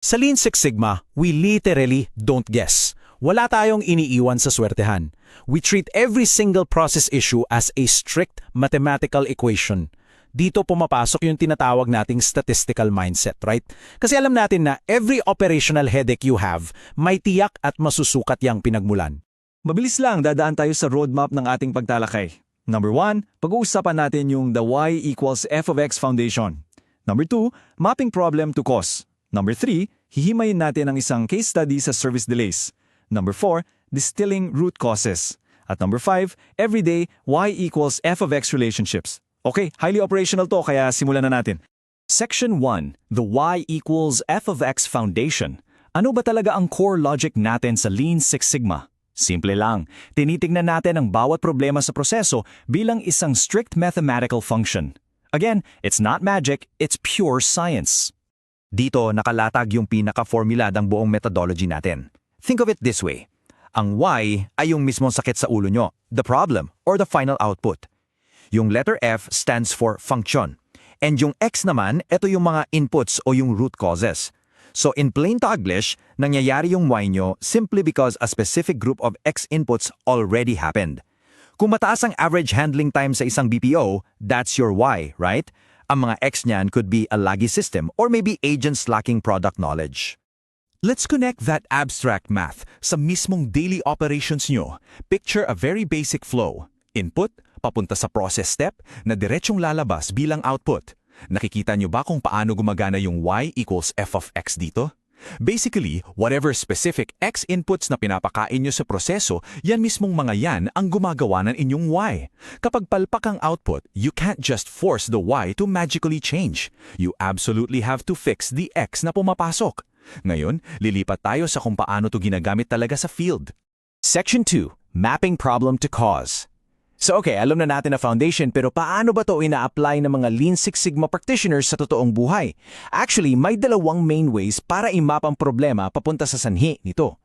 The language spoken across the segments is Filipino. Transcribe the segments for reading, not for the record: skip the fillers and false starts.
Sa Lean Six Sigma, we literally don't guess. Wala tayong iniiwan sa swertehan. We treat every single process issue as a strict mathematical equation. Dito pumapasok yung tinatawag nating statistical mindset, right? Kasi alam natin na every operational headache you have, may tiyak at masusukat yang pinagmulan. Mabilis lang, dadaan tayo sa roadmap ng ating pagtalakay. Number 1, pag-uusapan natin yung the y equals f of x foundation. Number 2, mapping problem to cause. Number 3, hihimayin natin ang isang case study sa service delays. Number 4, distilling root causes. At number 5, everyday y equals f of x relationships. Okay, highly operational to kaya simulan na natin. Section 1, the y equals f of x foundation. Ano ba talaga ang core logic natin sa Lean Six Sigma? Simple lang, tinitingnan natin ang bawat problema sa proseso bilang isang strict mathematical function. Again, it's not magic, it's pure science. Dito nakalatag yung pinaka-formula ng buong methodology natin. Think of it this way. Ang Y ay yung mismong sakit sa ulo nyo, the problem, or the final output. Yung letter F stands for function. And yung X naman, ito yung mga inputs o yung root causes. So in plain Taglish, nangyayari yung Y nyo simply because a specific group of X inputs already happened. Kung mataas ang average handling time sa isang BPO, that's your Y, right? Ang mga X niyan could be a laggy system or maybe agents lacking product knowledge. Let's connect that abstract math sa mismong daily operations nyo. Picture a very basic flow. Input, papunta sa process step, na diretsyong lalabas bilang output. Nakikita nyo ba kung paano gumagana yung y equals f of x dito? Basically, whatever specific x inputs na pinapakain nyo sa proseso, yan mismong mga yan ang gumagawa ng inyong y. Kapag palpak ang output, you can't just force the y to magically change. You absolutely have to fix the x na pumapasok. Ngayon, lilipat tayo sa kung paano to ginagamit talaga sa field. Section 2, mapping problem to cause. So okay, alam na natin na foundation pero paano ba to ina-apply ng mga Lean Six Sigma practitioners sa totoong buhay? Actually, may dalawang main ways para i-map ang problema papunta sa sanhi nito.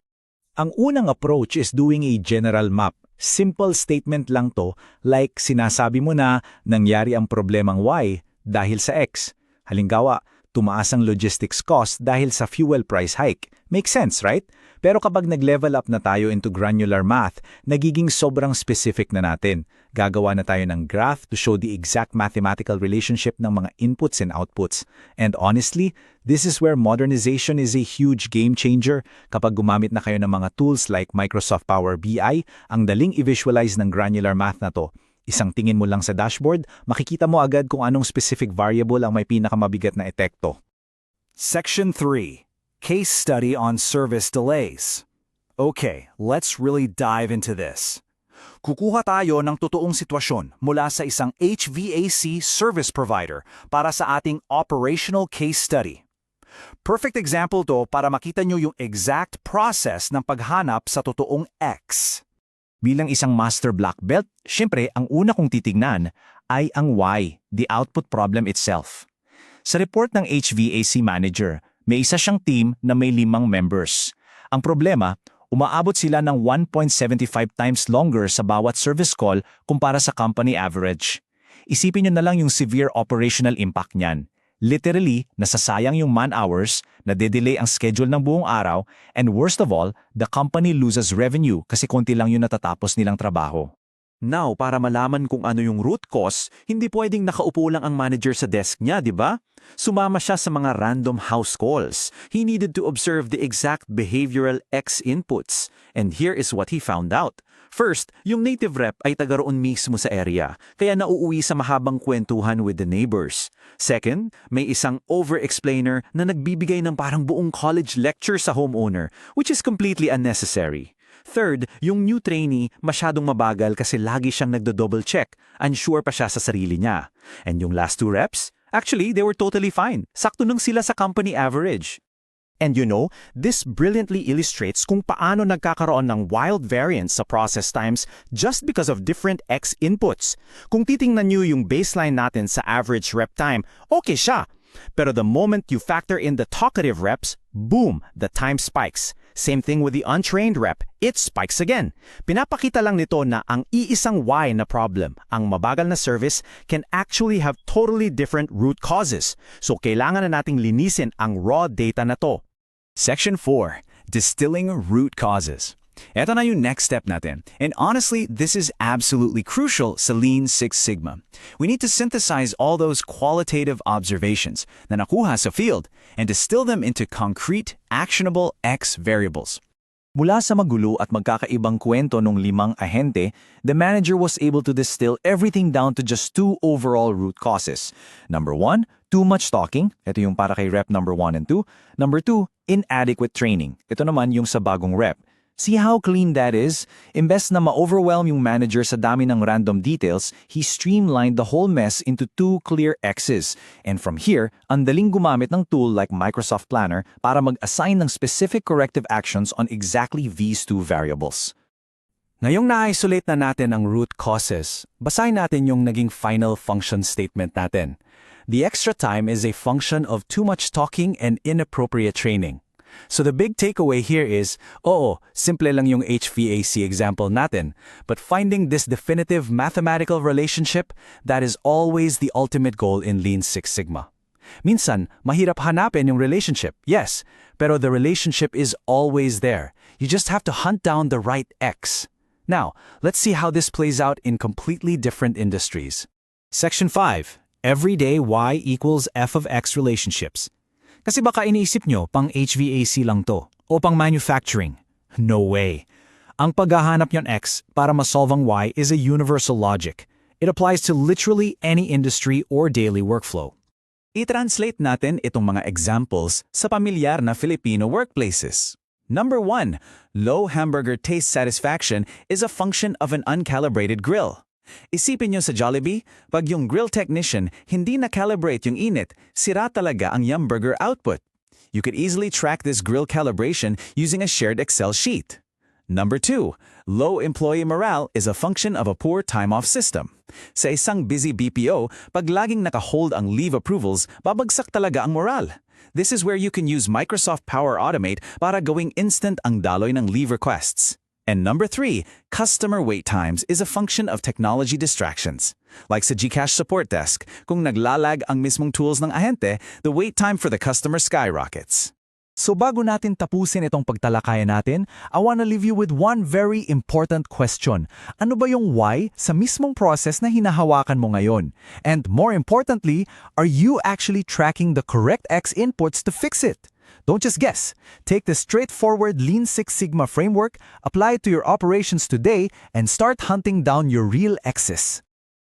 Ang unang approach is doing a general map. Simple statement lang to, like sinasabi mo na nangyari ang problemang Y dahil sa X. Halimbawa, tumaas ang logistics cost dahil sa fuel price hike. Makes sense, right? Pero kapag nag-level up na tayo into granular math, nagiging sobrang specific na natin. Gagawa na tayo ng graph to show the exact mathematical relationship ng mga inputs and outputs. And honestly, this is where modernization is a huge game changer. Kapag gumamit na kayo ng mga tools like Microsoft Power BI, ang daling i-visualize ng granular math na to. Isang tingin mo lang sa dashboard, makikita mo agad kung anong specific variable ang may pinakamabigat na epekto. Section 3, case study on service delays. Okay, let's really dive into this. Kukuha tayo ng totoong sitwasyon mula sa isang HVAC service provider para sa ating operational case study. Perfect example to para makita nyo yung exact process ng paghanap sa totoong X. Bilang isang master black belt, syempre ang una kong titignan ay ang Y, the output problem itself. Sa report ng HVAC manager, may isa siyang team na may 5 members. Ang problema, umaabot sila ng 1.75 times longer sa bawat service call kumpara sa company average. Isipin nyo na lang yung severe operational impact niyan. Literally, nasasayang yung man-hours, nade-delay ang schedule ng buong araw, and worst of all, the company loses revenue kasi konti lang yung natatapos nilang trabaho. Now, para malaman kung ano yung root cause, hindi pwedeng nakaupo lang ang manager sa desk niya, di ba? Sumama siya sa mga random house calls. He needed to observe the exact behavioral X inputs. And here is what he found out. First, yung native rep ay taga roon mismo sa area, kaya nauuwi sa mahabang kwentuhan with the neighbors. Second, may isang over-explainer na nagbibigay ng parang buong college lecture sa homeowner, which is completely unnecessary. Third, yung new trainee masyadong mabagal kasi lagi siyang nagdo-double check, unsure pa siya sa sarili niya. And yung last 2 reps, actually, they were totally fine. Sakto nung sila sa company average. And you know, this brilliantly illustrates kung paano nagkakaroon ng wild variance sa process times just because of different X inputs. Kung titingnan nyo yung baseline natin sa average rep time, okay siya. Pero the moment you factor in the talkative reps, boom, the time spikes. Same thing with the untrained rep, it spikes again. Pinapakita lang nito na ang iisang Y na problem, ang mabagal na service, can actually have totally different root causes. So kailangan na nating linisin ang raw data na to. Section 4. Distilling root causes. Ito na yung next step natin. And honestly, this is absolutely crucial sa Lean Six Sigma. We need to synthesize all those qualitative observations na nakuha sa field and distill them into concrete, actionable X variables. Mula sa magulo at magkakaibang kwento ng 5 ahente, the manager was able to distill everything down to just 2 overall root causes. Number 1, too much talking. Ito yung para kay rep number 1 and 2. Number 2, inadequate training. Ito naman yung sa bagong rep. See how clean that is? Imbes na ma-overwhelm yung manager sa dami ng random details, he streamlined the whole mess into 2 clear X's. And from here, ang daling gumamit ng tool like Microsoft Planner para mag-assign ng specific corrective actions on exactly these 2 variables. Ngayong na-isolate na natin ang root causes, basahin natin yung naging final function statement natin. The extra time is a function of too much talking and inappropriate training. So the big takeaway here is, oo, simple lang yung HVAC example natin, but finding this definitive mathematical relationship, that is always the ultimate goal in Lean Six Sigma. Minsan, mahirap hanapin yung relationship, yes, pero the relationship is always there. You just have to hunt down the right X. Now, let's see how this plays out in completely different industries. Section 5. Everyday Y equals F of X relationships. Kasi baka iniisip nyo pang HVAC lang to o pang manufacturing. No way. Ang paghahanap nyon X para masolve ang Y is a universal logic. It applies to literally any industry or daily workflow. I-translate natin itong mga examples sa pamilyar na Filipino workplaces. Number 1, low hamburger taste satisfaction is a function of an uncalibrated grill. Isipin nyo sa Jollibee, pag yung grill technician hindi na-calibrate yung init, sira talaga ang yum burger output. You could easily track this grill calibration using a shared Excel sheet. Number 2, low employee morale is a function of a poor time-off system. Sa isang busy BPO, pag laging naka-hold ang leave approvals, babagsak talaga ang morale. This is where you can use Microsoft Power Automate para gawing instant ang daloy ng leave requests. And number 3, customer wait times is a function of technology distractions. Like sa GCash support desk, kung naglalag ang mismong tools ng ahente, the wait time for the customer skyrockets. So bago natin tapusin itong pagtalakayan natin, I wanna leave you with one very important question. Ano ba yung why sa mismong process na hinahawakan mo ngayon? And more importantly, are you actually tracking the correct X inputs to fix it? Don't just guess. Take the straightforward Lean Six Sigma framework, apply it to your operations today, and start hunting down your real X's.